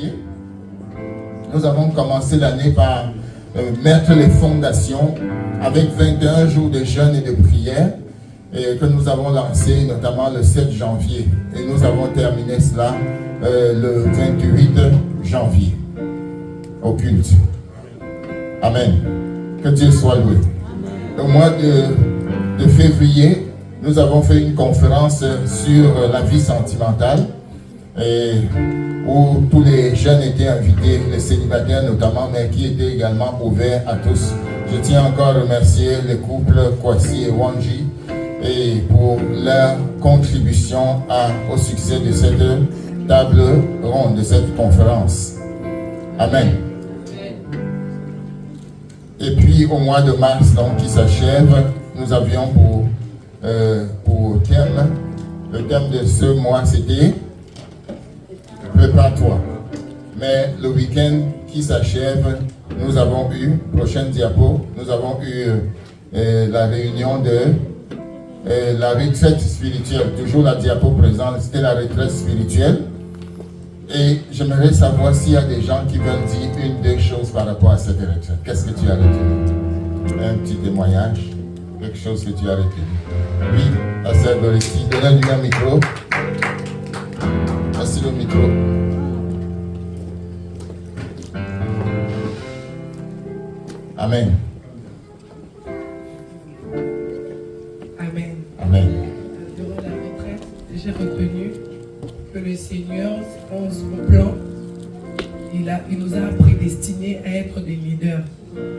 février. Nous avons commencé l'année par mettre les fondations avec 21 jours de jeûne et de prière que nous avons lancé notamment le 7 janvier. Et nous avons terminé cela le 28 janvier au culte. Amen. Que Dieu soit loué. Au mois de février, nous avons fait une conférence sur la vie sentimentale où tous les jeunes étaient invités, les célibataires notamment, mais qui étaient également ouverts à tous. Je tiens encore à remercier les couples Kwasi et Wanji et pour leur contribution au succès de cette table ronde, de cette conférence. Amen. Et puis au mois de mars, donc, qui s'achève, nous avions pour thème, le thème de ce mois c'était Prépare-toi. Mais le week-end qui s'achève, nous avons eu, prochaine diapo, nous avons eu la réunion de la retraite spirituelle. Toujours la diapo présente, c'était la retraite spirituelle. Et j'aimerais savoir s'il y a des gens qui veulent dire une, deux choses par rapport à cette retraite. Qu'est-ce que tu as retenu? Un petit témoignage, quelque chose que tu as retenu. Oui, la sœur Dorothy, donnez-lui un micro. Merci le micro. Amen. Amen. Amen. Durant la retraite, j'ai retenu que le Seigneur, dans son plan, il nous a prédestinés à être des leaders.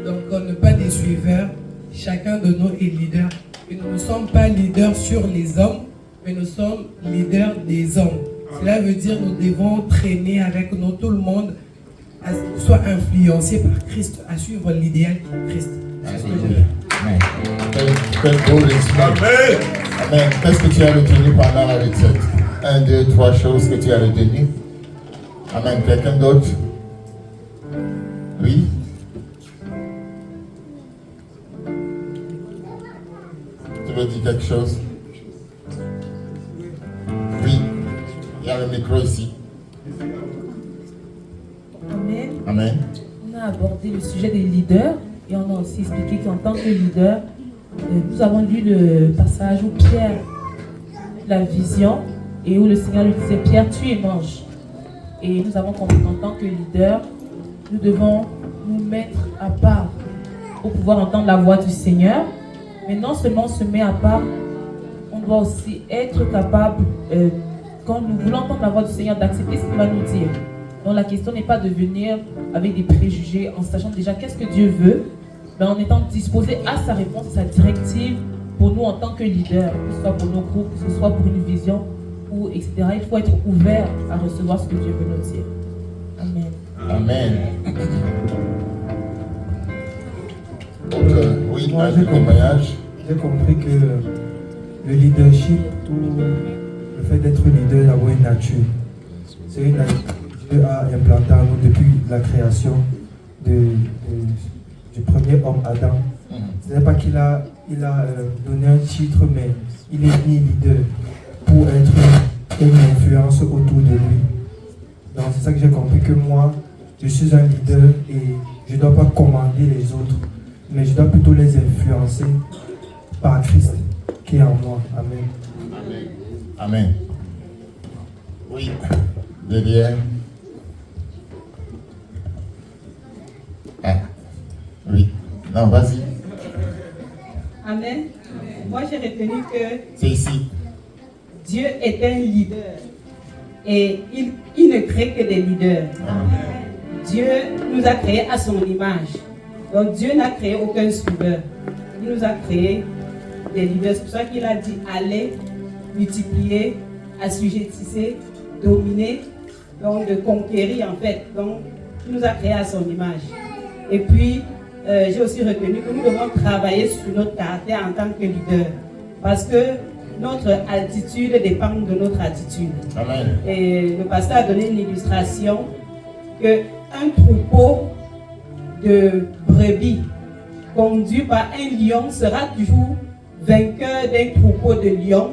Donc, ne pas des suiveurs. Chacun de nous est leader. Et nous ne sommes pas leaders sur les hommes, mais nous sommes leaders des hommes. Cela veut dire que nous devons traîner avec nous, tout le monde, soit influencé par Christ, à suivre l'idéal de Christ. C'est ce que je veux. Amen. Quel beau résumé. Amen. Amen. Qu'est-ce que tu as retenu pendant la retraite? 1, 2, 3 choses que tu as retenues. Amen. Quelqu'un d'autre? Oui? Tu veux dire quelque chose? Oui. Il y a le micro ici. Amen. Amen. On a abordé le sujet des leaders et on a aussi expliqué qu'en tant que leader, nous avons lu le passage où Pierre la vision et où le Seigneur lui disait Pierre, tue et mange. Et nous avons compris qu'en tant que leader, nous devons nous mettre à part pour pouvoir entendre la voix du Seigneur. Mais non seulement on se met à part, on doit aussi être capable, quand nous voulons entendre la voix du Seigneur, d'accepter ce qu'il va nous dire. Donc la question n'est pas de venir avec des préjugés en sachant déjà qu'est-ce que Dieu veut, mais en étant disposé à sa réponse, à sa directive pour nous en tant que leader, que ce soit pour nos groupes, que ce soit pour une vision, ou etc. Il faut être ouvert à recevoir ce que Dieu veut nous dire. Amen. Amen. Oui, moi un témoignage. J'ai compris que le leadership, tout le fait d'être leader, d'avoir une nature, c'est une nature que Dieu a implantée en nous depuis la création du premier homme Adam. Ce n'est pas qu'il a donné un titre, mais il est mis leader pour être une influence autour de lui. Donc c'est ça que j'ai compris, que moi, je suis un leader et je ne dois pas commander les autres, mais je dois plutôt les influencer par Christ qui est en moi. Amen. Amen. Amen. Oui, derrière. Ah, oui. Non, vas-y. Amen. Moi, j'ai retenu que C'est ici. Dieu est un leader et il ne crée que des leaders. Dieu nous a créés à son image. Donc Dieu n'a créé aucun suiveur. Il nous a créé des leaders. C'est pour ça qu'il a dit allez, multiplier, assujettissez, dominer, donc de conquérir en fait. Donc il nous a créés à son image. Et puis j'ai aussi retenu que nous devons travailler sur notre caractère en tant que leader. Parce que notre altitude dépend de notre attitude. Amen. Et le pasteur a donné une illustration qu'un troupeau de brebis conduit par un lion sera toujours vainqueur d'un troupeau de lions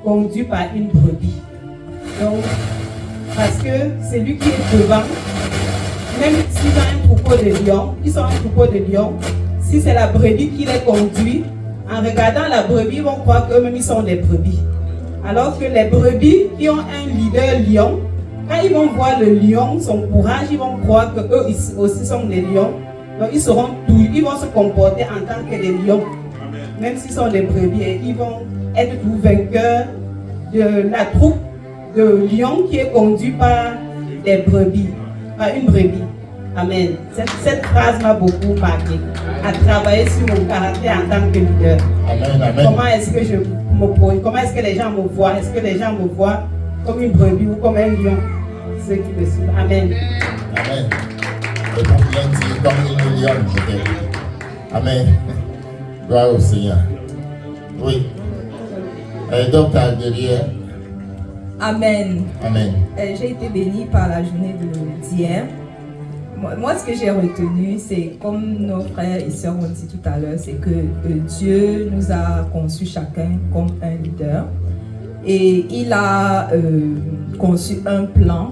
conduit par une brebis. Donc, Parce que c'est lui qui est devant. Même s'ils ont un troupeau de lions, ils sont un troupeau de lions. Si c'est la brebis qui les conduit, en regardant la brebis, ils vont croire qu'eux-mêmes ils sont des brebis. Alors que les brebis qui ont un leader lion, quand ils vont voir le lion, son courage, ils vont croire qu'eux aussi sont des lions. Donc ils seront tout, ils vont se comporter en tant que des lions. Même s'ils sont des brebis, et ils vont être tout vainqueurs de la troupe de lions qui est conduite par des brebis, par une brebis. Amen. Cette phrase m'a beaucoup marqué, à travailler sur mon caractère en tant que leader. Amen, amen. Comment est-ce que je m'oppose? Comment est-ce que les gens me voient? Est-ce que les gens me voient comme une brebis ou comme un lion? Ceux qui me suivent. Amen. Amen. Et pour bien dire comme une lionne, peut-être. Amen. Gloire au Seigneur. Oui. Docteur derrière. Amen. Amen. J'ai été bénie par la journée d'hier. Moi, ce que j'ai retenu, c'est comme nos frères et sœurs ont dit tout à l'heure, c'est que Dieu nous a conçus chacun comme un leader. Et il a conçu un plan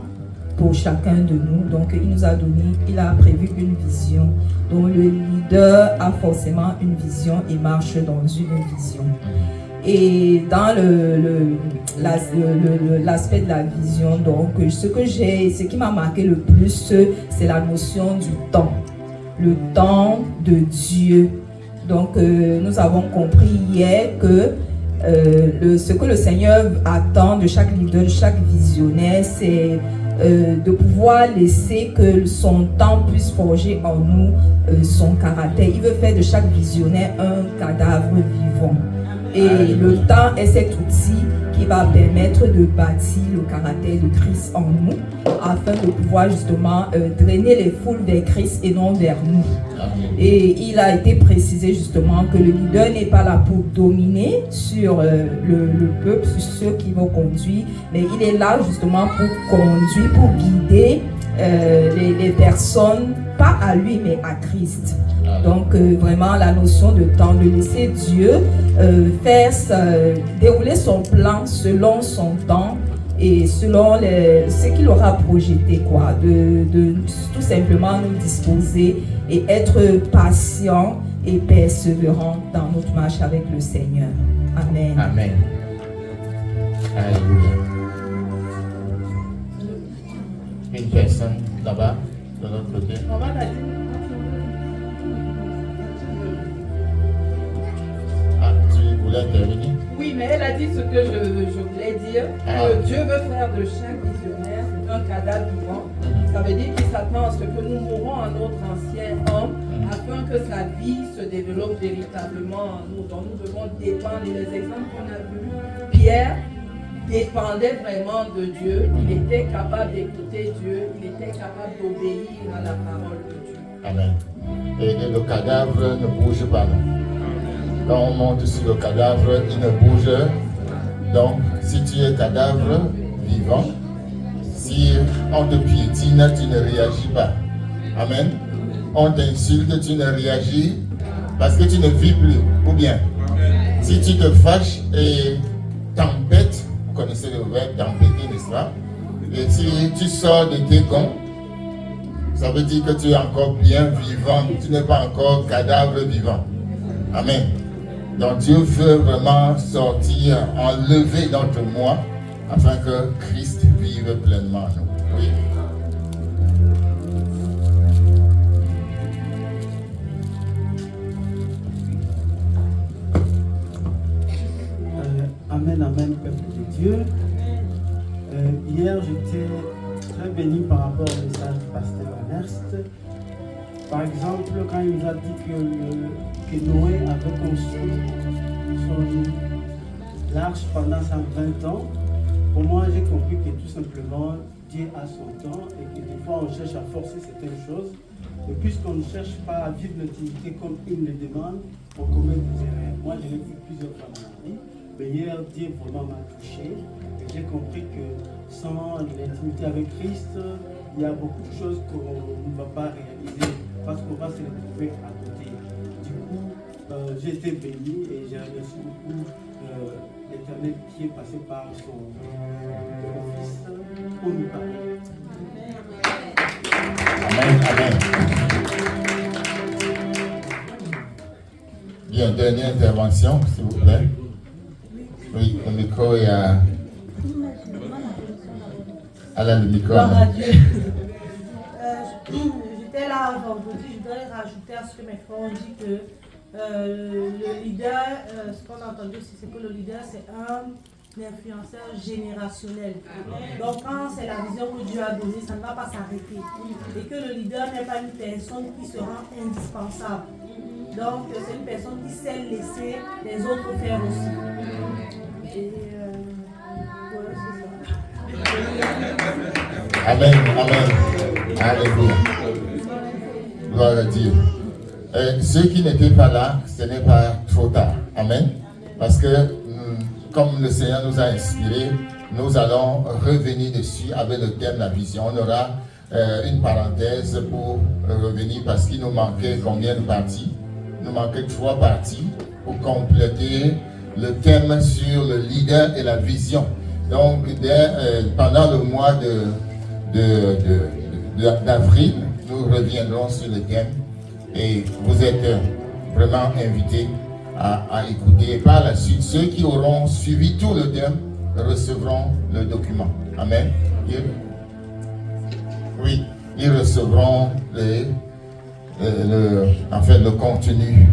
pour chacun de nous. Donc, il nous a donné, il a prévu une vision. Donc, le leader a forcément une vision et marche dans une vision. Et dans l'aspect de la vision, donc, ce qui m'a marqué le plus, c'est la notion du temps. Le temps de Dieu. Donc, nous avons compris hier que ce que le Seigneur attend de chaque leader, de chaque visionnaire, c'est de pouvoir laisser que son temps puisse forger en nous son caractère. Il veut faire de chaque visionnaire un cadavre vivant. Et le temps est cet outil qui va permettre de bâtir le caractère de Christ en nous, afin de pouvoir justement drainer les foules vers Christ et non vers nous. Et il a été précisé justement que le leader n'est pas là pour dominer sur le peuple, sur ceux qui vont conduire, mais il est là justement pour conduire, pour guider les personnes, pas à lui mais à Christ. Donc vraiment la notion de temps, de laisser Dieu dérouler son plan selon son temps et selon ce qu'il aura projeté, quoi, de tout simplement nous disposer et être patient et persévérant dans notre marche avec le Seigneur. Amen. Amen. Alléluia. Une personne là-bas, de l'autre côté. Ah, tu voulais intervenir? Oui, mais elle a dit ce que je voulais dire, que Dieu veut faire de chaque visionnaire un cadavre vivant. Ça veut dire qu'il s'attend à ce que nous mourons à notre ancien homme, afin que sa vie se développe véritablement en nous. Donc nous devons dépendre. Et les exemples qu'on a vus, Pierre dépendait vraiment de Dieu, il était capable d'écouter Dieu, il était capable d'obéir à la parole de Dieu. Amen. Et le cadavre ne bouge pas. Quand on monte sur le cadavre, il ne bouge. Donc, si tu es cadavre vivant, si on te piétine, tu ne réagis pas. Amen. On t'insulte, tu ne réagis parce que tu ne vis plus. Ou bien, si tu te fâches et tempêtes, vous connaissez le verbe tempêter, n'est-ce pas? Et si tu sors de tes gonds, ça veut dire que tu es encore bien vivant, tu n'es pas encore cadavre vivant. Amen. Donc Dieu veut vraiment sortir, enlever notre moi, afin que Christ vive pleinement en nous. Oui. Amen, amen, peuple de Dieu. Hier, j'étais très béni par rapport au message du pasteur Ernest. Par exemple, quand il nous a dit que Noé avait construit son arche pendant 120 ans, pour moi, j'ai compris que tout simplement, Dieu a son temps et que des fois, on cherche à forcer certaines choses. Et puisqu'on ne cherche pas à vivre l'intimité comme il le demande, on commet des erreurs. Moi, je l'ai vu plusieurs fois dans ma vie. Mais hier, Dieu vraiment m'a touché. Et j'ai compris que sans l'intimité avec Christ, il y a beaucoup de choses qu'on ne va pas réaliser parce qu'on va se retrouver à côté. Du coup, j'ai été béni et j'ai reçu beaucoup l'Éternel qui est passé par son fils pour nous parler. Amen, amen. Bien, dernière intervention, s'il vous plaît. Oui, le micro est à... Alain, le micro. Gloire à Dieu. J'étais là vendredi, je voudrais rajouter à ce que mes frères ont dit que le leader, ce qu'on a entendu aussi, c'est que le leader, c'est un influenceur générationnel. Donc quand c'est la vision que Dieu a donnée, ça ne va pas s'arrêter. Et que le leader n'est pas une personne qui se rend indispensable. Donc c'est une personne qui sait laisser les autres faire aussi. Et voilà, c'est ça. Amen, amen. Alléluia. Gloire à Dieu. Ceux qui n'étaient pas là, ce n'est pas trop tard. Amen. Parce que comme le Seigneur nous a inspiré, nous allons revenir dessus avec le thème de la vision. On aura une parenthèse pour revenir parce qu'il nous manquait combien de parties? Il nous manquait 3 parties pour compléter le thème sur le leader et la vision. Donc, pendant le mois d'avril, nous reviendrons sur le thème et vous êtes vraiment invités à écouter. Et par la suite, ceux qui auront suivi tout le thème recevront le document. Amen. Oui, ils recevront le contenu.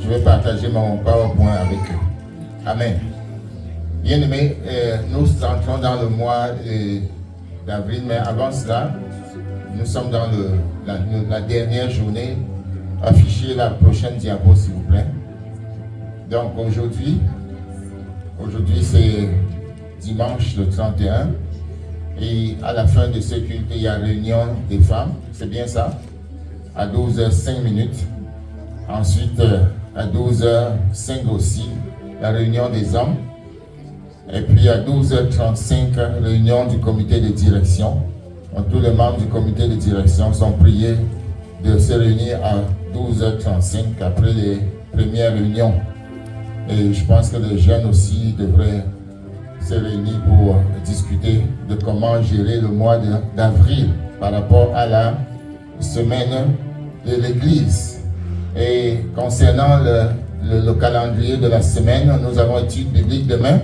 Je vais partager mon PowerPoint avec eux. Amen. Bien aimé, nous entrons dans le mois d'avril, mais avant cela, nous sommes dans la dernière journée. Affichez la prochaine diapo, s'il vous plaît. Donc aujourd'hui c'est dimanche le 31 et à la fin de ce culte, il y a réunion des femmes, c'est bien ça, à 12h05. Ensuite, à 12h05 aussi, la réunion des hommes. Et puis à 12h35, réunion du comité de direction. Donc, tous les membres du comité de direction sont priés de se réunir à 12h35 après les premières réunions. Et je pense que les jeunes aussi devraient se réunir pour discuter de comment gérer le mois d'avril par rapport à la semaine de l'Église. Et concernant le calendrier de la semaine, nous avons étude biblique demain.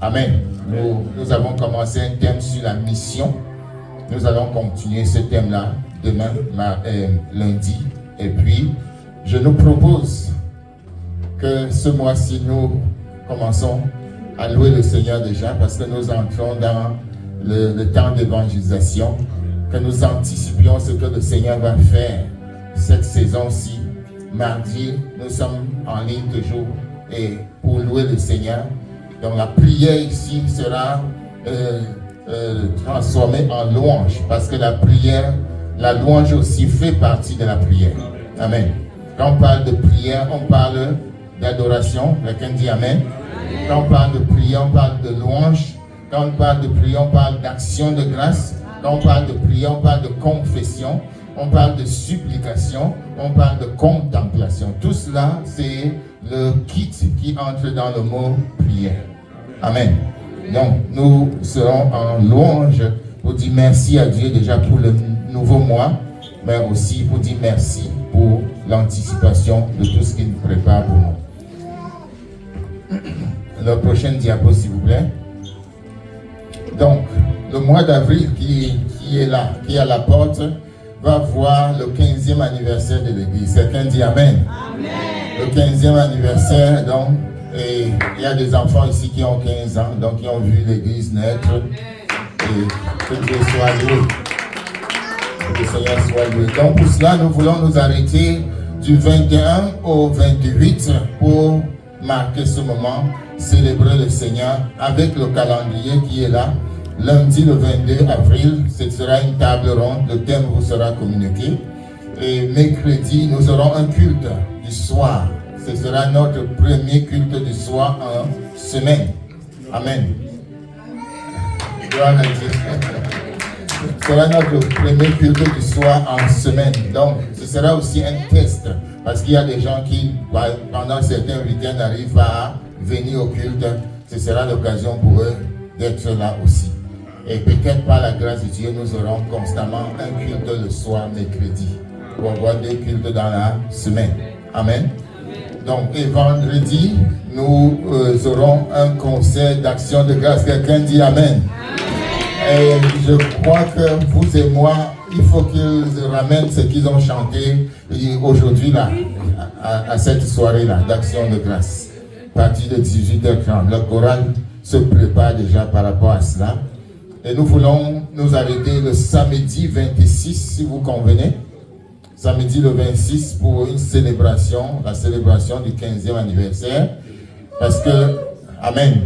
Amen. Nous avons commencé un thème sur la mission. Nous allons continuer ce thème-là demain, lundi. Et puis, je nous propose que ce mois-ci, nous commençons à louer le Seigneur déjà parce que nous entrons dans le temps d'évangélisation, que nous anticipions ce que le Seigneur va faire cette saison-ci. Mardi, nous sommes en ligne toujours et pour louer le Seigneur. Donc la prière ici sera transformée en louange parce que la prière, la louange aussi fait partie de la prière. Amen. Quand on parle de prière, on parle d'adoration. Quelqu'un dit Amen. Quand on parle de prière, on parle de louange. Quand on parle de prière, on parle d'action de grâce. Quand on parle de prière, on parle de confession. On parle de supplication. On parle de contemplation. Tout cela, c'est le kit qui entre dans le mot prière. Amen. Donc, nous serons en louange pour dire merci à Dieu déjà pour le nouveau mois, mais aussi pour dire merci pour l'anticipation de tout ce qu'il nous prépare pour nous. La prochaine diapo, s'il vous plaît. Donc, le mois d'avril qui est là, qui est à la porte, va voir le 15e anniversaire de l'Église. Quelqu'un dit Amen. Amen. Le 15e anniversaire, donc, et il y a des enfants ici qui ont 15 ans, donc qui ont vu l'Église naître. Et que Dieu soit loué. Que le Seigneur soit loué. Donc, pour cela, nous voulons nous arrêter du 21 au 28 pour marquer ce moment, célébrer le Seigneur avec le calendrier qui est là. Lundi le 22 avril, ce sera une table ronde, le thème vous sera communiqué. Et mercredi, nous aurons un culte du soir. Ce sera notre premier culte du soir en semaine. Amen. Gloire à Dieu. Ce sera notre premier culte du soir en semaine. Donc, ce sera aussi un test Parce qu'il y a des gens qui, pendant certains week-ends, n'arrivent pas à venir au culte. Ce sera l'occasion pour eux d'être là aussi. Et peut-être par la grâce de Dieu, nous aurons constamment un culte le soir, mercredi, pour avoir des cultes dans la semaine. Amen. Donc, et vendredi, nous aurons un concert d'action de grâce. Quelqu'un dit Amen. Et je crois que vous et moi, il faut qu'ils ramènent ce qu'ils ont chanté aujourd'hui là, à cette soirée-là d'action de grâce. À partir de 18h30, le choral se prépare déjà par rapport à cela. Et nous voulons nous arrêter le samedi 26, si vous convenez. Samedi le 26 pour une célébration, la célébration du 15e anniversaire. Parce que, Amen,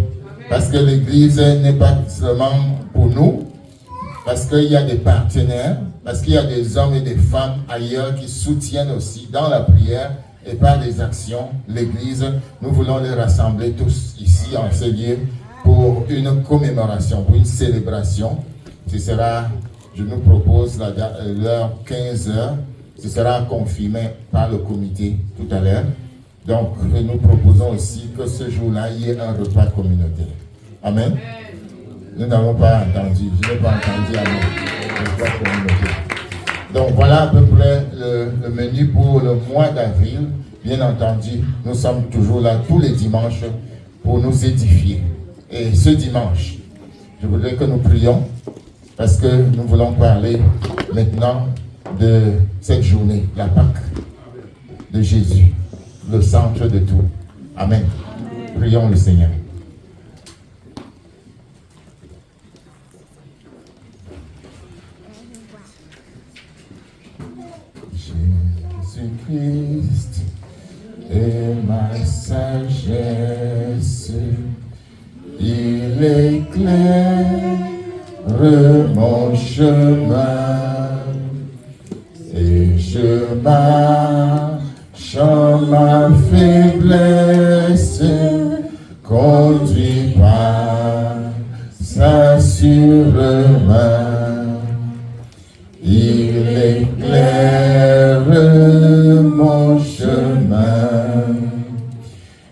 parce que l'église n'est pas seulement pour nous, parce qu'il y a des partenaires, parce qu'il y a des hommes et des femmes ailleurs qui soutiennent aussi dans la prière et par des actions l'église. Nous voulons les rassembler tous ici en ce lieu pour une commémoration, pour une célébration. Ce sera, je nous propose l'heure 15h. Ce sera confirmé par le comité tout à l'heure. Donc, nous proposons aussi que ce jour-là, il y ait un repas communautaire. Amen. Nous n'avons pas entendu. Je n'ai pas entendu Amen. Repas communautaire. Donc, voilà à peu près le menu pour le mois d'avril. Bien entendu, nous sommes toujours là tous les dimanches pour nous édifier. Et ce dimanche, je voudrais que nous prions parce que nous voulons parler maintenant de cette journée, la Pâque de Jésus, le centre de tout. Amen. Prions le Seigneur. Jésus-Christ est ma sagesse, il éclaire mon chemin. Et je marche en ma faiblesse, conduit par sa sûre main. Il éclaire mon chemin.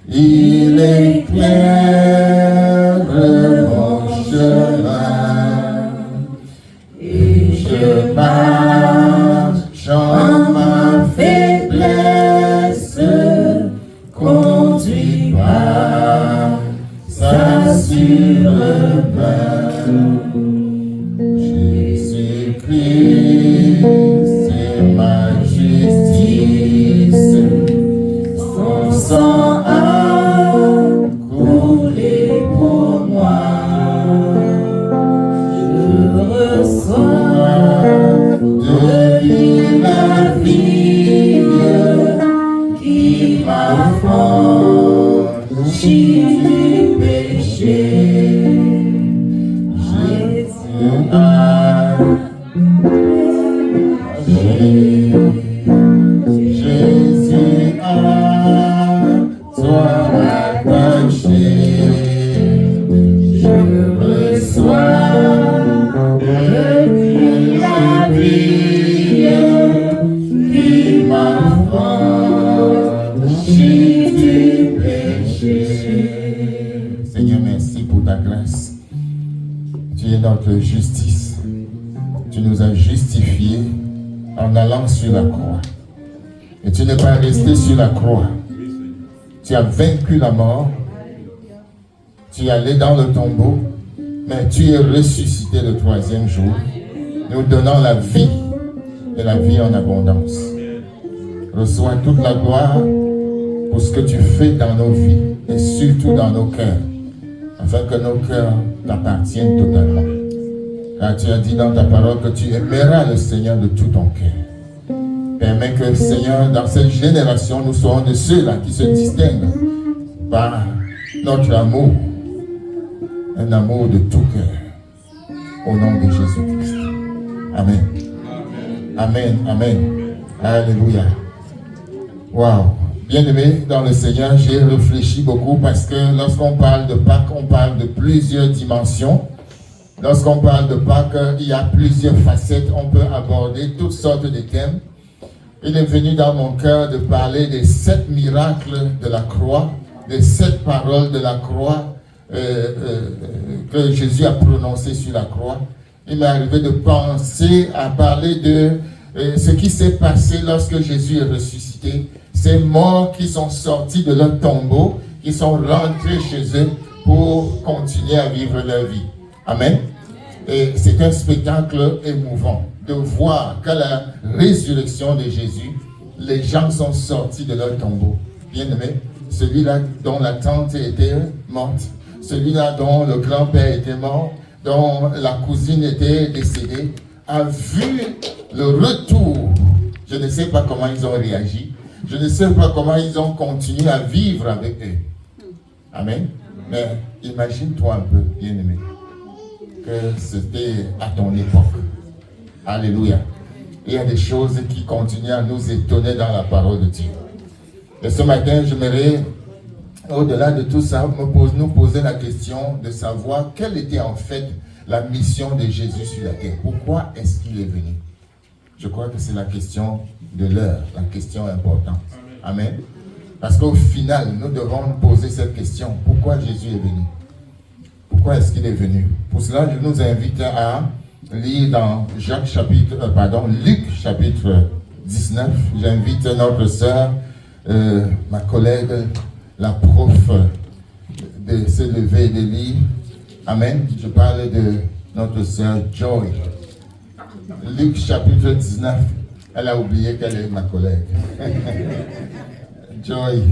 Il éclaire mon chemin. Et je marche en ma faiblesse, conduit par sa sûre main. Jésus-Christ est ma justice, son sang a coulé pour moi. Je reçois de lui la vie qui m'affranchit du péché. Jésus a Jésus a toi attaché. Je reçois de lui la vie qui m'affranchit du péché. Seigneur, merci pour ta grâce. Tu es notre justice. Tu nous as justifiés en allant sur la croix. Et tu n'es pas resté sur la croix. Tu as vaincu la mort. Tu es allé dans le tombeau. Mais tu es ressuscité le troisième jour, nous donnant la vie et la vie en abondance. Reçois toute la gloire pour ce que tu fais dans nos vies et surtout dans nos cœurs, afin que nos cœurs t'appartiennent totalement. Car tu as dit dans ta parole que tu aimeras le Seigneur de tout ton cœur. Permets que, Seigneur, dans cette génération, nous soyons de ceux-là qui se distinguent par notre amour, un amour de tout cœur, au nom de Jésus-Christ. Amen. Amen. Amen. Alléluia. Wow. Bien-aimé dans le Seigneur, j'ai réfléchi beaucoup parce que lorsqu'on parle de Pâques, on parle de plusieurs dimensions. Lorsqu'on parle de Pâques, il y a plusieurs facettes. On peut aborder toutes sortes de thèmes. il est venu dans mon cœur de parler des 7 miracles de la croix, des 7 paroles de la croix que Jésus a prononcées sur la croix. Il m'est arrivé de penser à parler de ce qui s'est passé lorsque Jésus est ressuscité. Ces morts qui sont sortis de leur tombeau, qui sont rentrés chez eux pour continuer à vivre leur vie. Amen. Et c'est un spectacle émouvant de voir qu'à la résurrection de Jésus, les gens sont sortis de leur tombeau. Bien-aimé, celui-là dont la tante était morte, celui-là dont le grand-père était mort, dont la cousine était décédée, a vu le retour. Je ne sais pas comment ils ont réagi. Je ne sais pas comment ils ont continué à vivre avec eux. Amen. Mais imagine-toi un peu, bien-aimé, que c'était à ton époque. Alléluia. Il y a des choses qui continuent à nous étonner dans la parole de Dieu. Et ce matin, j'aimerais, au-delà de tout ça, nous poser la question de savoir quelle était en fait la mission de Jésus sur la terre. Pourquoi est-ce qu'il est venu? Je crois que c'est la question de l'heure, la question importante. Amen. Parce qu'au final, nous devons nous poser cette question. Pourquoi Jésus est venu? Pourquoi est-ce qu'il est venu? Pour cela, je nous invite à lire dans Luc chapitre 19. J'invite notre sœur, ma collègue, la prof, de se lever et de lire. Amen. Je parle de notre sœur Joy. Luc chapitre 19. Elle a oublié qu'elle est ma collègue. Joy.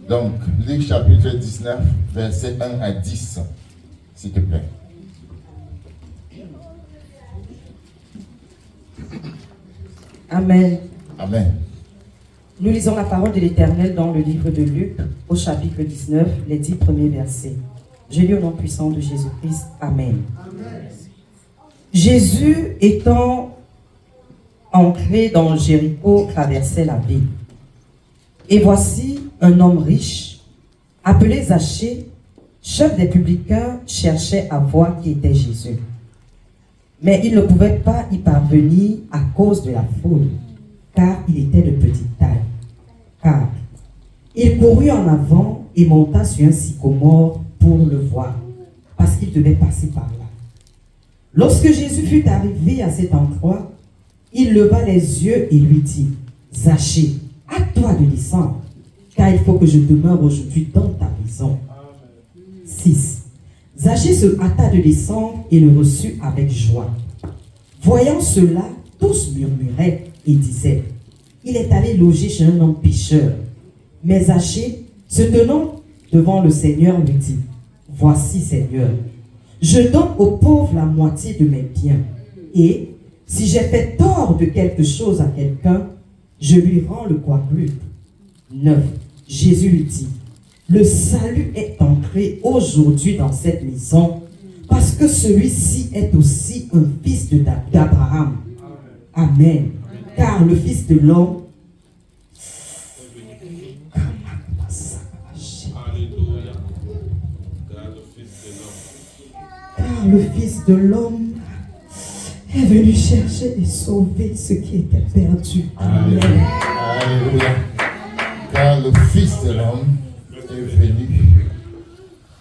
Donc, Luc chapitre 19, versets 1 à 10. S'il te plaît. Amen. Amen. Nous lisons la parole de l'Éternel dans le livre de Luc, au chapitre 19, les 10 premiers versets. Je lis au nom puissant de Jésus-Christ. Amen. Amen. Jésus, étant entré dans Jéricho, traversait la ville. Et voici un homme riche, appelé Zachée, chef des publicains, cherchait à voir qui était Jésus. Mais il ne pouvait pas y parvenir à cause de la foule, car il était de petite taille. Car il courut en avant et monta sur un sycomore pour le voir, parce qu'il devait passer par là. Lorsque Jésus fut arrivé à cet endroit, il leva les yeux et lui dit, « Zachée, hâte-toi de descendre, car il faut que je demeure aujourd'hui dans ta maison. » 6. Zachée se hâta de descendre et le reçut avec joie. Voyant cela, tous murmuraient et disaient, « Il est allé loger chez un homme pécheur. » Mais Zachée, se tenant devant le Seigneur, lui dit, « Voici, Seigneur, je donne aux pauvres la moitié de mes biens, et si j'ai fait tort de quelque chose à quelqu'un, je lui rends le quadruple. » 9. Jésus lui dit, « Le salut est entré aujourd'hui dans cette maison, parce que celui-ci est aussi un fils d'Abraham. » Amen. Car le Fils de l'homme le Fils de l'homme est venu chercher et sauver ce qui était perdu. Amen. Alléluia. Car le Fils de l'homme est venu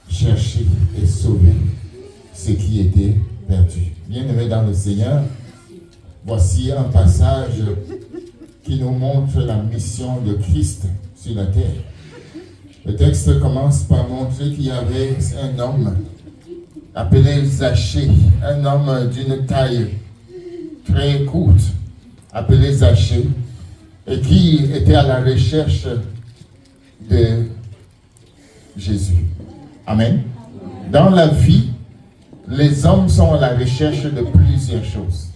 chercher et sauver ce qui était perdu. Bien-aimés dans le Seigneur, voici un passage qui nous montre la mission de Christ sur la terre. Le texte commence par montrer qu'il y avait un homme appelé Zachée, un homme d'une taille très courte, appelé Zachée, et qui était à la recherche de Jésus. Amen. Dans la vie, les hommes sont à la recherche de plusieurs choses.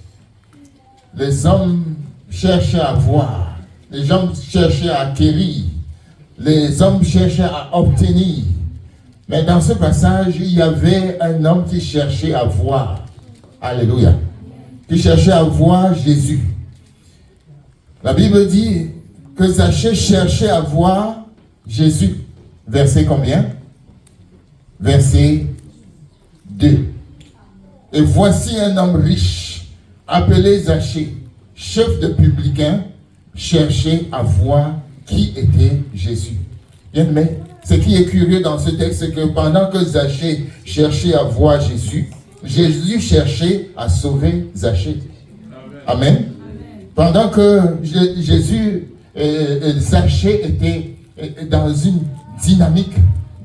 Les hommes cherchent à voir, les hommes cherchent à acquérir, les hommes cherchent à obtenir. Mais dans ce passage, il y avait un homme qui cherchait à voir. Alléluia. Qui cherchait à voir Jésus. La Bible dit que Zachée cherchait à voir Jésus. Verset combien? Verset 2. Et voici un homme riche, appelé Zachée, chef de publicains, chercher à voir qui était Jésus. Bien aimé, ce qui est curieux dans ce texte, c'est que pendant que Zachée cherchait à voir Jésus, Jésus cherchait à sauver Zachée. Amen. Pendant que Zachée était dans une dynamique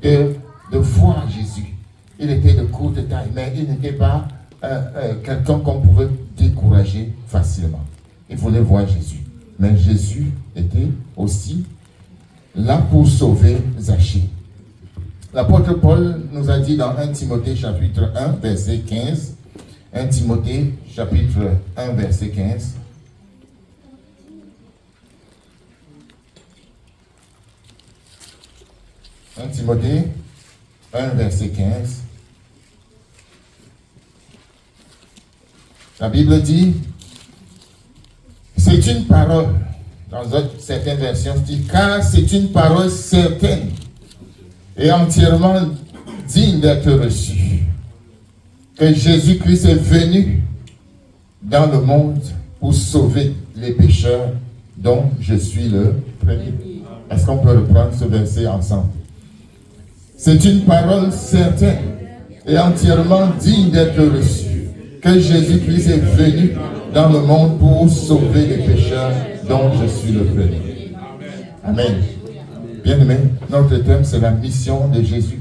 de voir Jésus. Il était de courte taille, mais il n'était pas quelqu'un qu'on pouvait décourager facilement. Il voulait voir Jésus. Mais Jésus était aussi là pour sauver Zachée. L'apôtre Paul nous a dit dans 1 Timothée chapitre 1, verset 15. 1 Timothée chapitre 1, verset 15. « 1 Timothée 1, verset 15. La Bible dit, c'est une parole, dans certaines versions, dit, car c'est une parole certaine et entièrement digne d'être reçue, que Jésus-Christ est venu dans le monde pour sauver les pécheurs, dont je suis le premier. » Est-ce qu'on peut reprendre ce verset ensemble? C'est une parole certaine et entièrement digne d'être reçue, que Jésus-Christ est venu dans le monde pour sauver les pécheurs, dont je suis le premier. Amen. Bien-aimé, notre thème, c'est la mission de Jésus.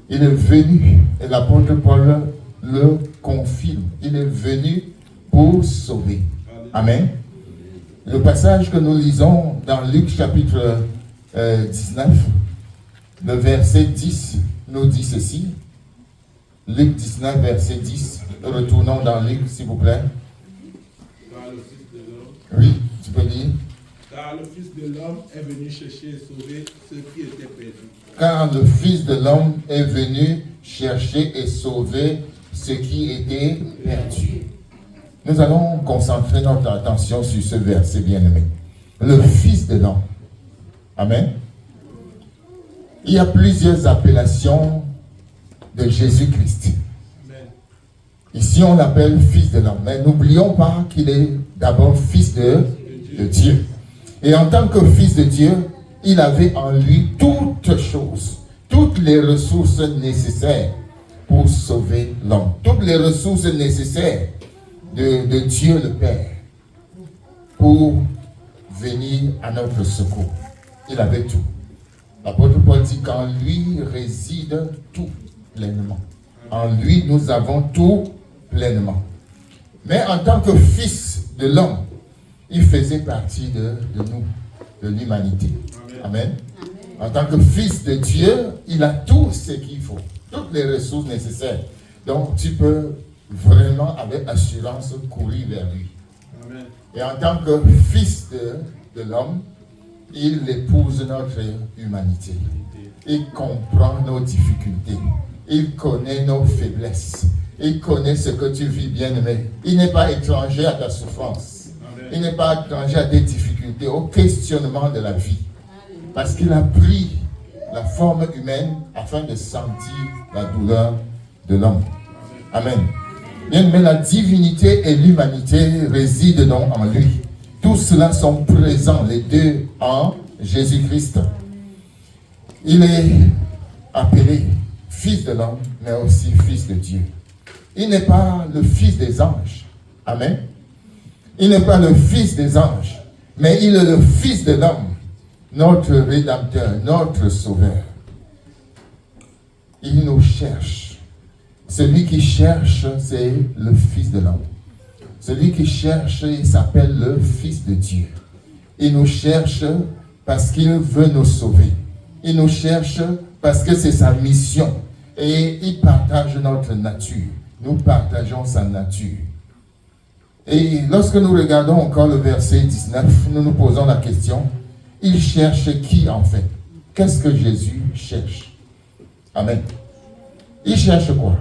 Il est venu, et l'apôtre Paul le confirme, il est venu pour sauver. Amen. Le passage que nous lisons dans Luc chapitre 19, le verset 10 nous dit ceci. Luc 19, verset 10. Retournons dans Luc, s'il vous plaît. Oui, tu peux lire. Car le Fils de l'homme est venu chercher et sauver ceux qui étaient perdus. Car le Fils de l'homme est venu chercher et sauver ceux qui étaient perdus. Nous allons concentrer notre attention sur ce verset bien-aimé. Le Fils de l'homme. Amen. Il y a plusieurs appellations de Jésus-Christ. Ici, on l'appelle Fils de l'homme. Mais n'oublions pas qu'il est d'abord Fils de Dieu. Et en tant que Fils de Dieu, il avait en lui toutes choses, toutes les ressources nécessaires pour sauver l'homme. Toutes les ressources nécessaires de Dieu le Père pour venir à notre secours. Il avait tout. L'apôtre Paul dit qu'en lui réside tout pleinement. En lui, nous avons tout pleinement. Mais en tant que fils de l'homme, il faisait partie de nous, de l'humanité. Amen. En tant que fils de Dieu, il a tout ce qu'il faut, toutes les ressources nécessaires. Donc, tu peux vraiment, avec assurance, courir vers lui. Amen. Et en tant que fils de l'homme, il épouse notre humanité. Il comprend nos difficultés. Il connaît nos faiblesses. Il connaît ce que tu vis, bien-aimé. Il n'est pas étranger à ta souffrance. Amen. Il n'est pas étranger à tes difficultés, au questionnement de la vie. Parce qu'il a pris la forme humaine afin de sentir la douleur de l'homme. Amen. Bien-aimé, la divinité et l'humanité résident donc en lui. Tous cela sont présents, les deux, en Jésus-Christ. Il est appelé Fils de l'homme, mais aussi Fils de Dieu. Il n'est pas le Fils des anges. Amen. Il n'est pas le Fils des anges, mais il est le Fils de l'homme, notre Rédempteur, notre Sauveur. Il nous cherche. Celui qui cherche, c'est le Fils de l'homme. Celui qui cherche, il s'appelle le Fils de Dieu. Il nous cherche parce qu'il veut nous sauver. Il nous cherche parce que c'est sa mission. Et il partage notre nature. Nous partageons sa nature. Et lorsque nous regardons encore le verset 19, nous nous posons la question, il cherche qui en fait? Qu'est-ce que Jésus cherche? Amen. Il cherche quoi?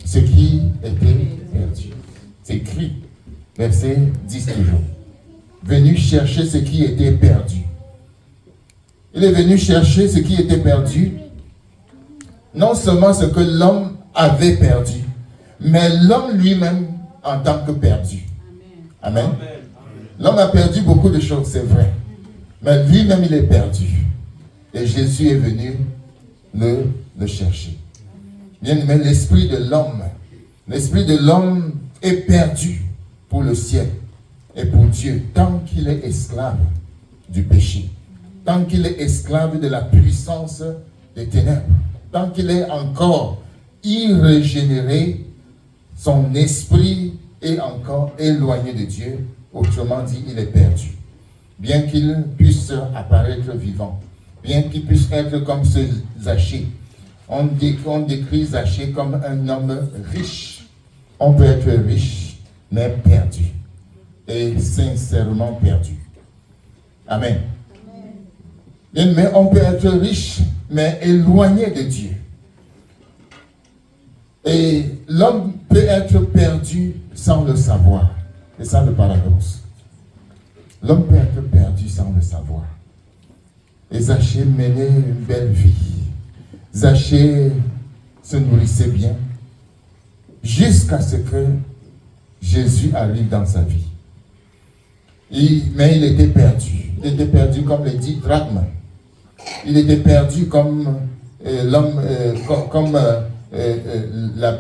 Ce qui était perdu. C'est écrit, verset 10 toujours. Venu chercher ce qui était perdu. Il est venu chercher ce qui était perdu. Non seulement ce que l'homme avait perdu, mais l'homme lui-même en tant que perdu. Amen. L'homme a perdu beaucoup de choses, c'est vrai. Mais lui-même, il est perdu. Et Jésus est venu le chercher. Bien aimé, l'esprit de l'homme est perdu pour le ciel et pour Dieu, tant qu'il est esclave du péché, tant qu'il est esclave de la puissance des ténèbres, tant qu'il est encore irrégénéré, son esprit est encore éloigné de Dieu, autrement dit, il est perdu. Bien qu'il puisse apparaître vivant, bien qu'il puisse être comme ce Zachée, on décrit Zachée comme un homme riche. On peut être riche, mais perdu. Et sincèrement perdu. Amen. Mais on peut être riche, mais éloigné de Dieu. Et l'homme peut être perdu sans le savoir. C'est ça le paradoxe. L'homme peut être perdu sans le savoir. Et Zachée menait une belle vie. Zachée se nourrissait bien jusqu'à ce que Jésus arrive dans sa vie. Mais il était perdu. Il était perdu comme les 10 drachmes. Il était perdu comme l'homme,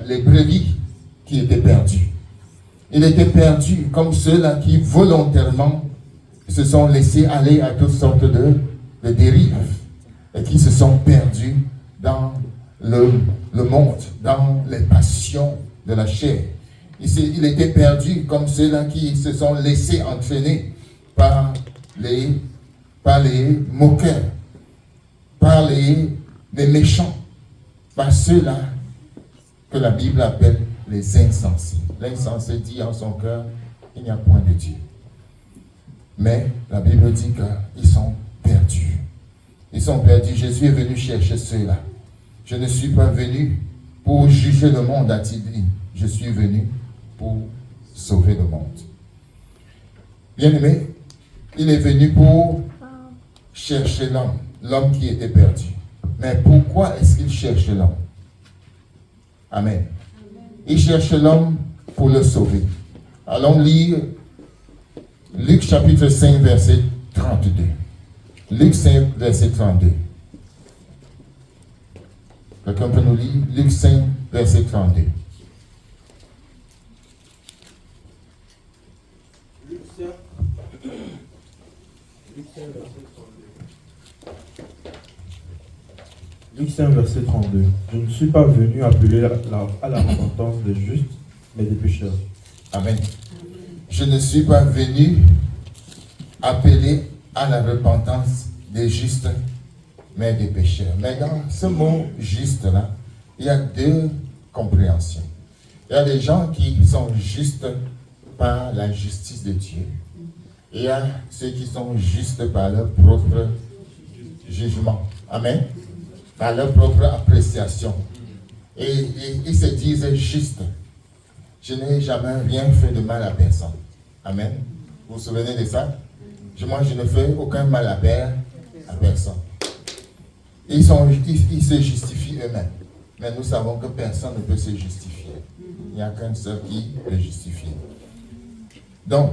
les brebis qui étaient perdus. Il était perdu comme ceux-là qui volontairement se sont laissés aller à toutes sortes de dérives et qui se sont perdus dans le monde, dans les passions de la chair. Il était perdu comme ceux-là qui se sont laissés entraîner par les moqueurs, par les méchants, par ceux-là que la Bible appelle les insensés. L'insensé dit en son cœur, il n'y a point de Dieu. Mais la Bible dit qu'ils sont perdus. Ils sont perdus. Jésus est venu chercher ceux-là. Je ne suis pas venu pour juger le monde, a-t-il dit. Je suis venu pour sauver le monde. Bien-aimé, il est venu pour chercher l'homme qui était perdu. Mais pourquoi est-ce qu'il cherche l'homme? Amen. Il cherche l'homme pour le sauver. Allons lire Luc chapitre 5, verset 32. Luc 5, verset 32. Quelqu'un peut nous lire Luc 5, verset 32. Luc 5, verset 32. Je ne suis pas venu appeler à la repentance des justes, mais des pécheurs. Amen. Je ne suis pas venu appeler à la repentance des justes, mais des pécheurs. Mais dans ce mot juste-là, il y a deux compréhensions. Il y a des gens qui sont justes par la justice de Dieu. Et il y a ceux qui sont justes par leur propre jugement. Amen. Par leur propre appréciation. Et ils se disent justes. Je n'ai jamais rien fait de mal à personne. Amen. Vous vous souvenez de ça? Moi, je ne fais aucun mal à personne. Ils se justifient eux-mêmes. Mais nous savons que personne ne peut se justifier. Il n'y a qu'un seul qui peut justifier. Donc,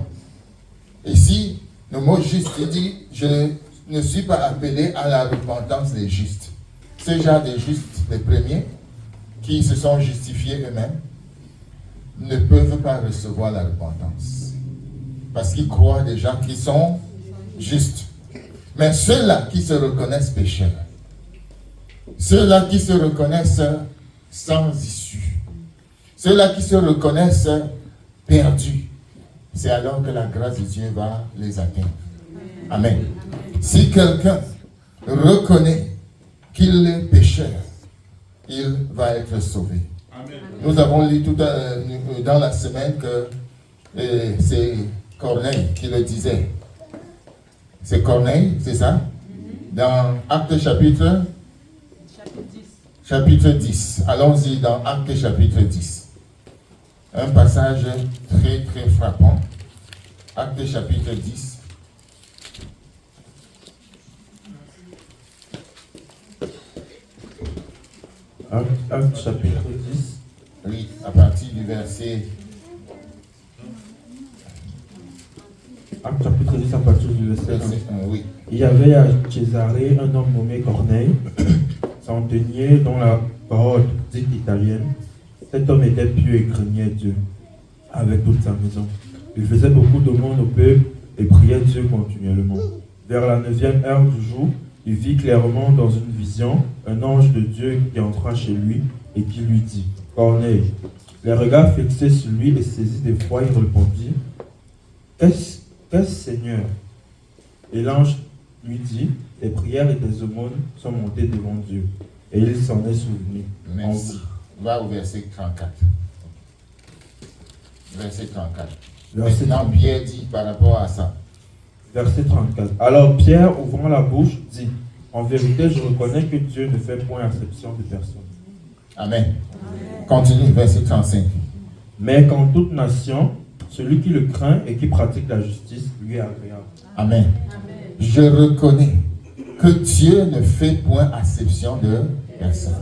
ici, le mot juste, il dit, je ne suis pas appelé à la repentance des justes. Ce genre de justes, les premiers, qui se sont justifiés eux-mêmes, ne peuvent pas recevoir la repentance. Parce qu'ils croient déjà qu'ils sont justes. Mais ceux-là qui se reconnaissent pécheurs, ceux-là qui se reconnaissent sans issue, ceux-là qui se reconnaissent perdus, c'est alors que la grâce de Dieu va les atteindre. Amen. Si quelqu'un reconnaît qu'il est pécheur, il va être sauvé. Amen. Nous avons lu tout dans la semaine que c'est Corneille qui le disait. C'est Corneille, c'est ça? Dans Actes chapitre 10. Allons-y dans Actes chapitre 10. Un passage très très frappant. Actes chapitre 10. Actes chapitre 10. Oui, à partir du verset Actes chapitre 10 à partir du verset 1. Oui. Il y avait à Césarée un homme nommé Corneille, centenier dont la parole dite italienne. Cet homme était pieux et craignait Dieu avec toute sa maison. Il faisait beaucoup d'aumônes au peuple et priait Dieu continuellement. Vers la 9e heure du jour, il vit clairement dans une vision un ange de Dieu qui entra chez lui et qui lui dit « Corneille ». Les regards fixés sur lui et saisis d'effroi, il répondit « Qu'est-ce, Seigneur ?» Et l'ange lui dit « Tes prières et tes aumônes sont montées devant Dieu. » Et il s'en est souvenu. Merci. Va au verset 34. Verset 34. Maintenant, Pierre dit par rapport à ça. Verset 34. Alors Pierre, ouvrant la bouche, dit « En vérité, je reconnais que Dieu ne fait point exception de personne. » Amen. Continue, verset 35. Mais qu'en toute nation, celui qui le craint et qui pratique la justice lui est agréable. Amen. Je reconnais que Dieu ne fait point exception de personne.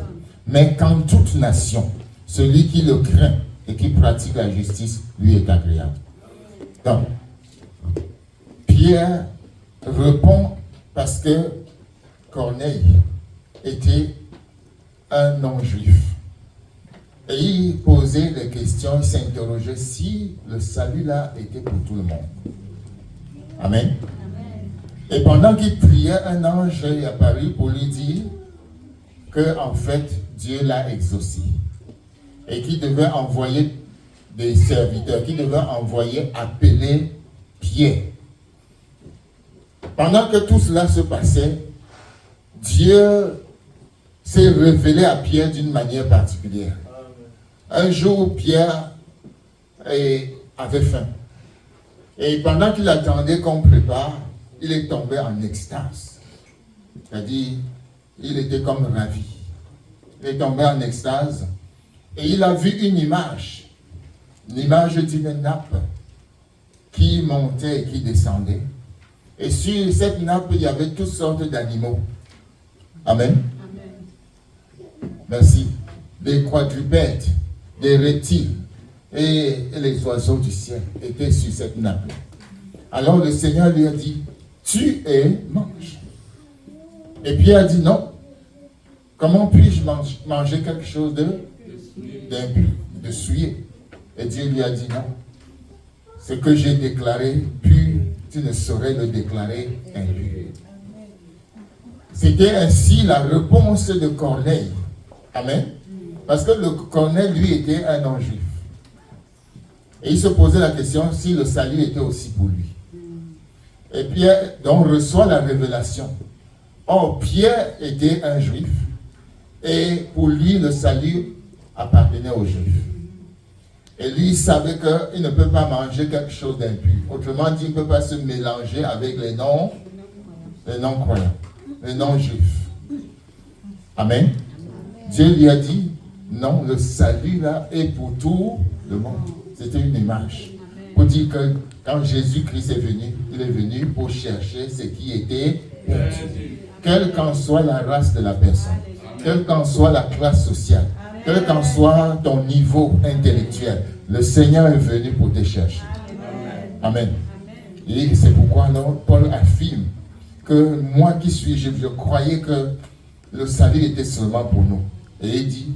Mais qu'en toute nation, celui qui le craint et qui pratique la justice lui est agréable. Donc, Pierre répond parce que Corneille était un non-juif. Et il posait des questions, il s'interrogeait si le salut là était pour tout le monde. Amen. Et pendant qu'il priait, un ange est apparu pour lui dire que en fait Dieu l'a exaucé et qu'il devait envoyer des serviteurs, qu'il devait envoyer appeler Pierre. Pendant que tout cela se passait, Dieu s'est révélé à Pierre d'une manière particulière. Un jour, Pierre avait faim. Et pendant qu'il attendait qu'on prépare, il est tombé en extase. C'est-à-dire, il était comme ravi. Il est tombé en extase et il a vu une image d'une nappe qui montait et qui descendait. Et sur cette nappe, il y avait toutes sortes d'animaux. Amen. Merci. Des quadrupèdes, des reptiles et les oiseaux du ciel étaient sur cette nappe. Alors le Seigneur lui a dit, tue et mange. Et Pierre a dit non. Comment puis-je manger quelque chose d'impur, de souillé? Et Dieu lui a dit non. Ce que j'ai déclaré pur, tu ne saurais le déclarer impur. C'était ainsi la réponse de Corneille. Amen. Parce que le Corneille, lui, était un non-juif. Et il se posait la question si le salut était aussi pour lui. Et Pierre, donc, reçoit la révélation. Or, Pierre était un juif. Et pour lui, le salut appartenait aux juifs. Et lui, il savait qu'il ne peut pas manger quelque chose d'impur. Autrement dit, il ne peut pas se mélanger avec les non-croyants, les non-juifs. Amen. Dieu lui a dit, non, le salut là est pour tout le monde. C'était une image. Pour dire que quand Jésus-Christ est venu, il est venu pour chercher ce qui était perdu. Quelle qu'en soit la race de la personne, quelle qu'en soit la classe sociale, quel qu'en soit ton niveau intellectuel, le Seigneur est venu pour te chercher. Amen. Et c'est pourquoi alors Paul affirme que moi qui suis juif, je croyais que le salut était seulement pour nous. Et il dit,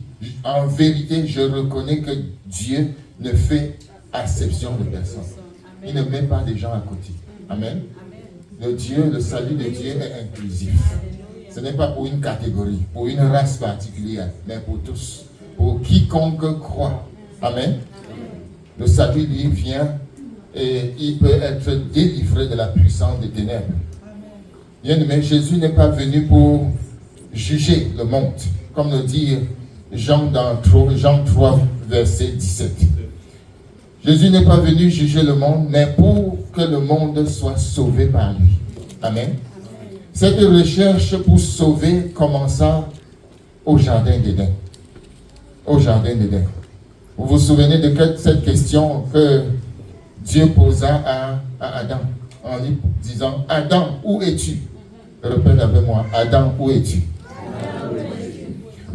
en vérité, je reconnais que Dieu ne fait exception de personne. Il ne met pas des gens à côté. Amen. Le salut de Dieu est inclusif. Ce n'est pas pour une catégorie, pour une race particulière, mais pour tous. Pour quiconque croit. Amen. Le salut, lui, vient et il peut être délivré de la puissance des ténèbres. Bien aimé, Jésus n'est pas venu pour juger le monde, comme le dit Jean 3, verset 17. Jésus n'est pas venu juger le monde, mais pour que le monde soit sauvé par lui. Amen. Cette recherche pour sauver commença au jardin d'Éden. Au jardin d'Éden. Vous vous souvenez de cette question que Dieu posa à Adam en lui disant, Adam, où es-tu? Répète avec moi, Adam, où es-tu?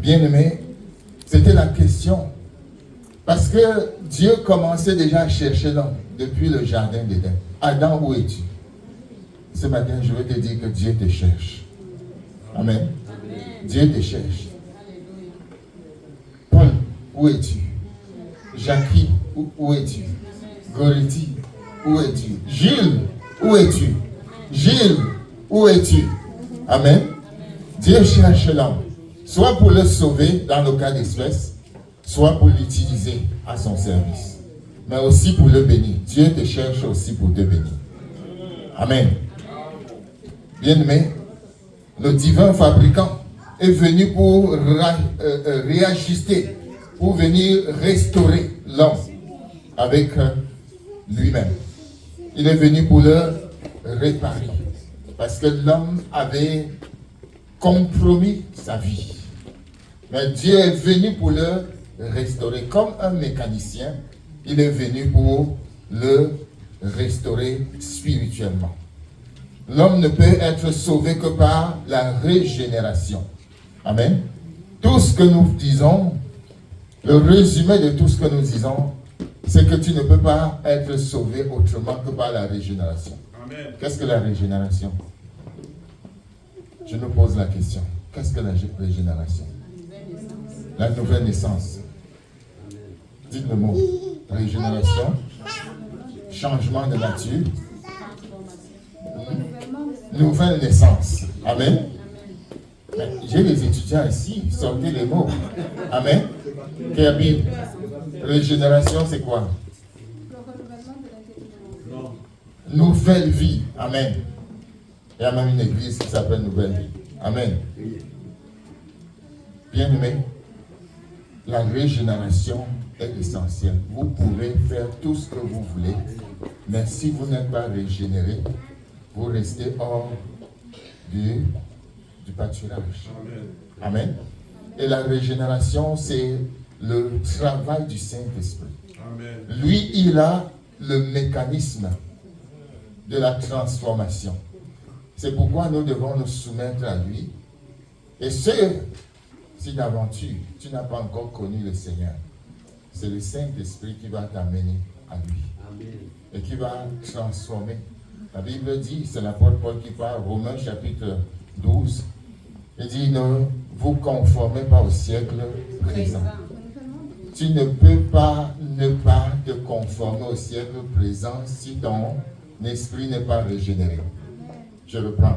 Bien-aimé, c'était la question. Parce que Dieu commençait déjà à chercher l'homme. depuis le jardin d'Éden. Adam, où es-tu? Ce matin, je veux te dire que Dieu te cherche. Amen. Dieu te cherche. Paul, où es-tu? Jackie, où es-tu? Goretti, où es-tu? Gilles, où es-tu? Gilles, où es-tu? Amen. Dieu cherche l'homme, soit pour le sauver dans le cas d'espèce, soit pour l'utiliser à son service, mais aussi pour le bénir. Dieu te cherche aussi pour te bénir. Amen. Bien-aimé, le divin fabricant est venu pour réajuster, pour venir restaurer l'homme avec lui-même. Il est venu pour le réparer, parce que l'homme avait compromis sa vie. Mais Dieu est venu pour le restaurer. Comme un mécanicien, il est venu pour le restaurer spirituellement. L'homme ne peut être sauvé que par la régénération. Amen. Tout ce que nous disons, le résumé de tout ce que nous disons, c'est que tu ne peux pas être sauvé autrement que par la régénération. Amen. Qu'est-ce que la régénération? Je nous pose la question. Qu'est-ce que la régénération? La nouvelle naissance. Dites le mot. Régénération. Changement de nature. Nouvelle naissance. Amen. J'ai des étudiants ici. Sortez les mots. Amen. Kerbi. Régénération, c'est quoi? Nouvelle vie. Amen. Il y a même une église qui s'appelle Nouvelle Vie. Amen. Bien-aimé, la régénération est essentielle. Vous pouvez faire tout ce que vous voulez, mais si vous n'êtes pas régénéré, vous restez hors du pâturage. Amen. Et la régénération, c'est le travail du Saint-Esprit. Lui, il a le mécanisme de la transformation. C'est pourquoi nous devons nous soumettre à lui. Et si d'aventure tu n'as pas encore connu le Seigneur, c'est le Saint-Esprit qui va t'amener à lui. Amen. Et qui va transformer. La Bible dit, c'est l'apôtre Paul qui parle, Romains chapitre 12, il dit, ne vous conformez pas au siècle présent. Tu ne peux pas ne pas te conformer au siècle présent si ton esprit n'est pas régénéré. Je reprends.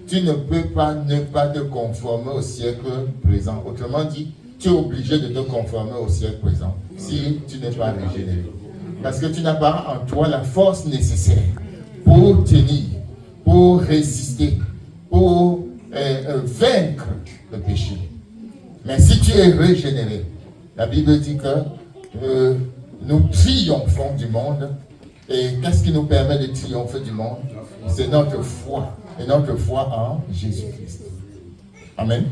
Tu ne peux pas ne pas te conformer au siècle présent. Autrement dit, tu es obligé de te conformer au siècle présent si tu n'es pas régénéré. Parce que tu n'as pas en toi la force nécessaire pour tenir, pour résister, pour vaincre le péché. Mais si tu es régénéré, la Bible dit que nous triomphons du monde. Et qu'est-ce qui nous permet de triompher du monde? C'est notre foi. Et notre foi en Jésus-Christ. Amen.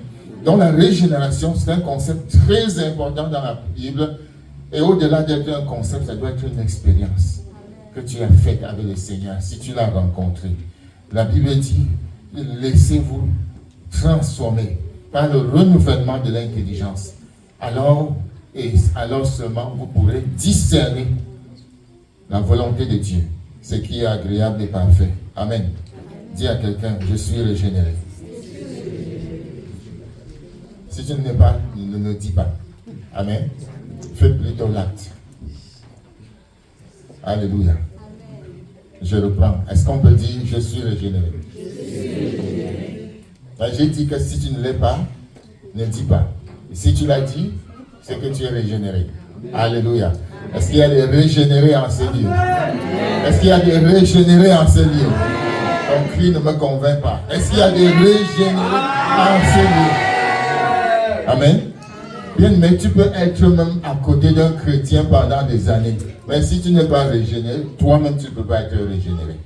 Donc la régénération, c'est un concept très important dans la Bible. Et au-delà d'être un concept, ça doit être une expérience que tu as faite avec le Seigneur, si tu l'as rencontré. La Bible dit, laissez-vous transformer par le renouvellement de l'intelligence. Alors seulement, vous pourrez discerner la volonté de Dieu, ce qui est agréable et parfait. Amen. Dis à quelqu'un, je suis régénéré. Si tu ne l'es pas, ne le dis pas. Amen. Fais plutôt l'acte. Alléluia. Je reprends. Est-ce qu'on peut dire, je suis régénéré? J'ai dit que si tu ne l'es pas, ne dis pas. Et si tu l'as dit, c'est que tu es régénéré. Alléluia. Est-ce qu'il y a des régénérés en ces lieux? Est-ce qu'il y a des régénérés en ces lieux? Ton cri ne me convainc pas. Est-ce qu'il y a des régénérés en ces lieux? Amen. Bien, mais tu peux être même à côté d'un chrétien pendant des années. Mais si tu n'es pas régénéré, toi-même tu ne peux pas être régénéré.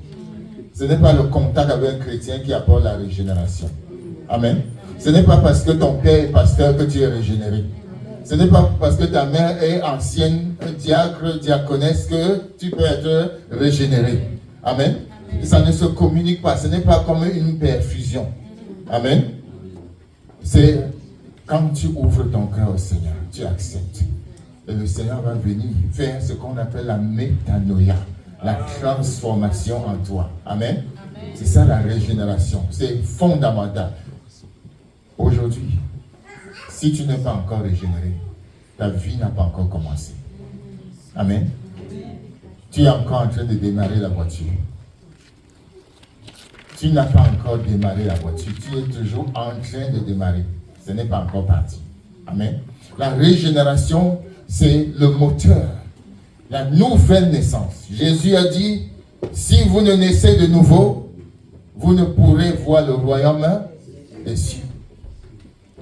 Ce n'est pas le contact avec un chrétien qui apporte la régénération. Amen. Ce n'est pas parce que ton père est pasteur que tu es régénéré. Ce n'est pas parce que ta mère est ancienne diacre, diaconesse que tu peux être régénéré. Amen. Et ça ne se communique pas. Ce n'est pas comme une perfusion. Amen. C'est quand tu ouvres ton cœur au Seigneur, tu acceptes. Et le Seigneur va venir faire ce qu'on appelle la métanoïa. la transformation en toi. Amen. C'est ça la régénération. C'est fondamental. Aujourd'hui, si tu n'es pas encore régénéré, ta vie n'a pas encore commencé. Amen. Tu es encore en train de démarrer la voiture. Tu n'as pas encore démarré la voiture. Tu es toujours en train de démarrer. Ce n'est pas encore parti. Amen. La régénération, c'est le moteur. La nouvelle naissance. Jésus a dit, si vous ne naissez de nouveau, vous ne pourrez voir le royaume des cieux.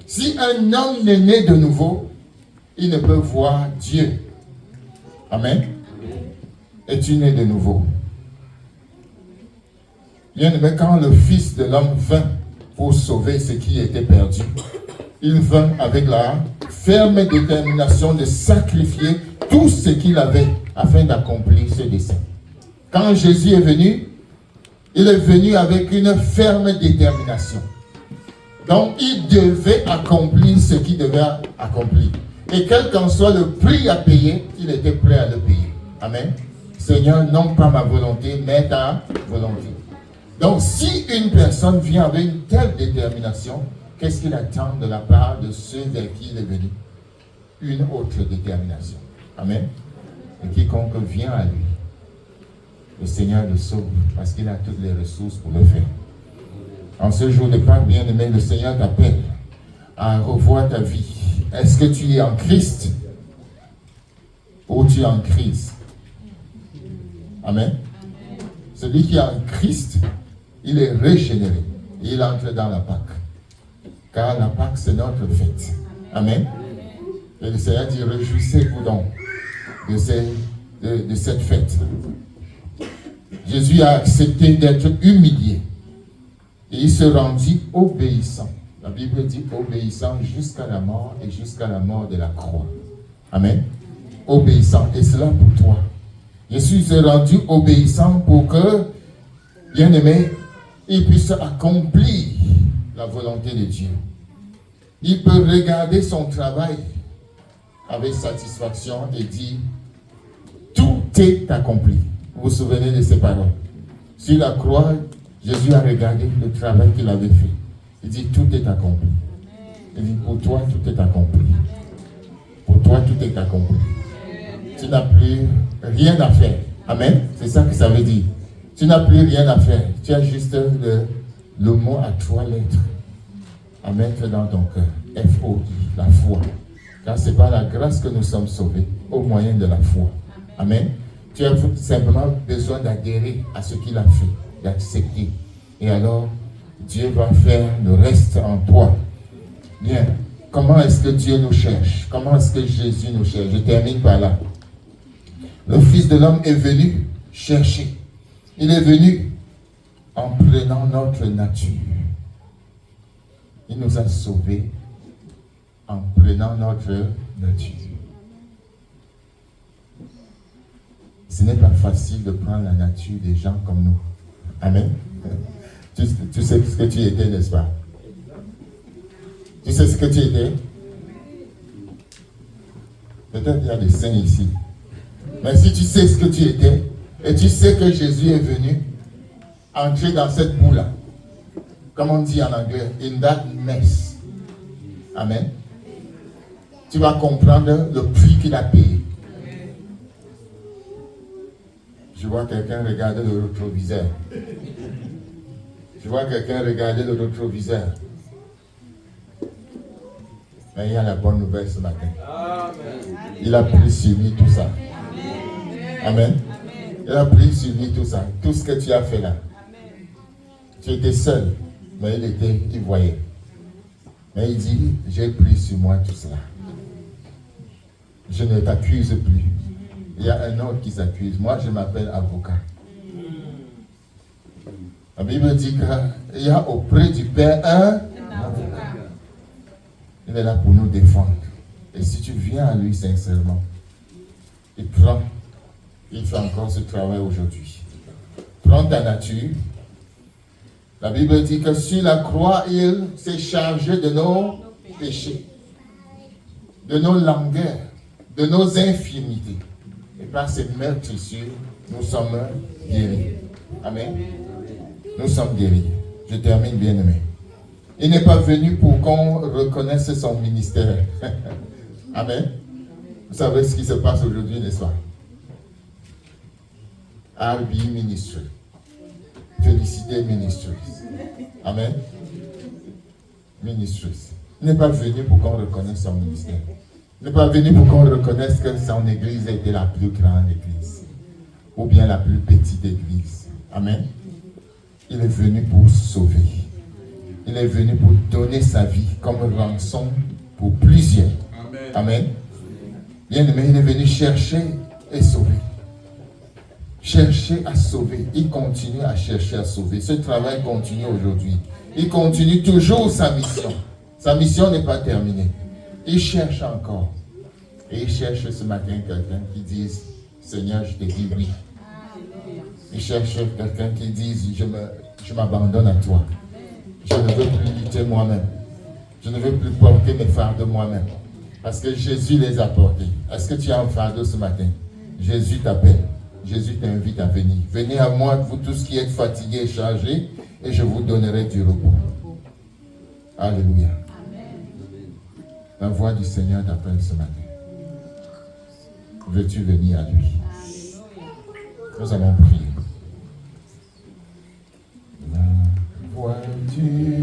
Si un homme n'est né de nouveau, il ne peut voir Dieu. Amen. Et tu nais de nouveau. Bien aimé, quand le Fils de l'homme vint pour sauver ce qui était perdu, il vint avec la ferme détermination de sacrifier tout ce qu'il avait afin d'accomplir ce dessein. Quand Jésus est venu, il est venu avec une ferme détermination. Donc, il devait accomplir ce qu'il devait accomplir. Et quel qu'en soit le prix à payer, il était prêt à le payer. Amen. Seigneur, non pas ma volonté, mais ta volonté. Donc, si une personne vient avec une telle détermination, qu'est-ce qu'il attend de la part de ceux vers qui il est venu? Une autre détermination. Amen. Et quiconque vient à lui, le Seigneur le sauve parce qu'il a toutes les ressources pour le faire. En ce jour de Pâques, bien-aimé, le Seigneur t'appelle à revoir ta vie. Est-ce que tu es en Christ ou tu es en crise? Amen. Celui qui est en Christ, il est régénéré et il entre dans la Pâque. Car la Pâque, c'est notre fête. Amen. Et le Seigneur dit, réjouissez-vous donc de cette fête. Jésus a accepté d'être humilié. Et il se rendit obéissant. La Bible dit obéissant jusqu'à la mort et jusqu'à la mort de la croix. Amen. Obéissant. Et cela pour toi. Jésus s'est rendu obéissant pour que, bien aimé, il puisse accomplir la volonté de Dieu. Il peut regarder son travail avec satisfaction et dire, tout est accompli. Vous vous souvenez de ces paroles? Sur la croix, Jésus a regardé le travail qu'il avait fait. Il dit, tout est accompli. Il dit, pour toi, tout est accompli. Pour toi, tout est accompli. Tu n'as plus rien à faire. Amen. C'est ça que ça veut dire. Tu n'as plus rien à faire. Tu as juste le mot à 3 lettres à mettre dans ton cœur. F-O-I, la foi. Car c'est par la grâce que nous sommes sauvés, au moyen de la foi. Amen. Tu as simplement besoin d'adhérer à ce qu'il a fait, d'accepter. Et alors, Dieu va faire le reste en toi. Bien. Comment est-ce que Dieu nous cherche? Comment est-ce que Jésus nous cherche? Je termine par là. Le Fils de l'homme est venu chercher. Il est venu en prenant notre nature. Il nous a sauvés en prenant notre nature. Ce n'est pas facile de prendre la nature des gens comme nous. Amen. Tu sais ce que tu étais, n'est-ce pas? Tu sais ce que tu étais? Peut-être il y a des saints ici. Mais si tu sais ce que tu étais, et tu sais que Jésus est venu entrer dans cette boue-là, comme on dit en anglais, in that mess. Amen. Tu vas comprendre le prix qu'il a payé. Je vois quelqu'un regarder le rétroviseur. Je vois quelqu'un regarder le rétroviseur. Mais il y a la bonne nouvelle ce matin. Il a pris sur lui tout ça. Amen. Il a pris sur lui tout ça. Tout ce que tu as fait là. Tu étais seul, mais il voyait. Mais il dit, j'ai pris sur moi tout cela. Je ne t'accuse plus. Il y a un autre qui s'accuse. Moi, je m'appelle avocat. La Bible dit qu'il y a auprès du Père un avocat. Il est là pour nous défendre. Et si tu viens à lui sincèrement, il fait encore ce travail aujourd'hui. Prends ta nature. La Bible dit que sur la croix, il s'est chargé de nos péchés, de nos langueurs, de nos infirmités. Et par ces meurtrissures, nous sommes guéris. Amen. Nous sommes guéris. Je termine, bien-aimé. Il n'est pas venu pour qu'on reconnaisse son ministère. Amen. Vous savez ce qui se passe aujourd'hui, n'est-ce pas? RB Ministry. Félicité Ministries. Amen. Ministries. Il n'est pas venu pour qu'on reconnaisse son ministère. Il n'est pas venu pour qu'on reconnaisse que son église était la plus grande église. Ou bien la plus petite église. Amen. Il est venu pour sauver. Il est venu pour donner sa vie comme rançon pour plusieurs. Amen. Amen. Bien-aimé, il est venu chercher et sauver. Chercher à sauver. Il continue à chercher à sauver. Ce travail continue aujourd'hui. Il continue toujours sa mission. Sa mission n'est pas terminée. Il cherche encore. Et il cherche ce matin quelqu'un qui dise, Seigneur, je te dis oui. Il cherche quelqu'un qui dise, je m'abandonne à toi. Je ne veux plus lutter moi-même. Je ne veux plus porter mes fardeaux moi-même. Parce que Jésus les a portés. Est-ce que tu as un fardeau ce matin? Jésus t'appelle. Jésus t'invite à venir. Venez à moi, vous tous qui êtes fatigués et chargés, et je vous donnerai du repos. Alléluia. La voix du Seigneur t'appelle ce matin. Veux-tu venir à lui? Nous allons prier. La voix du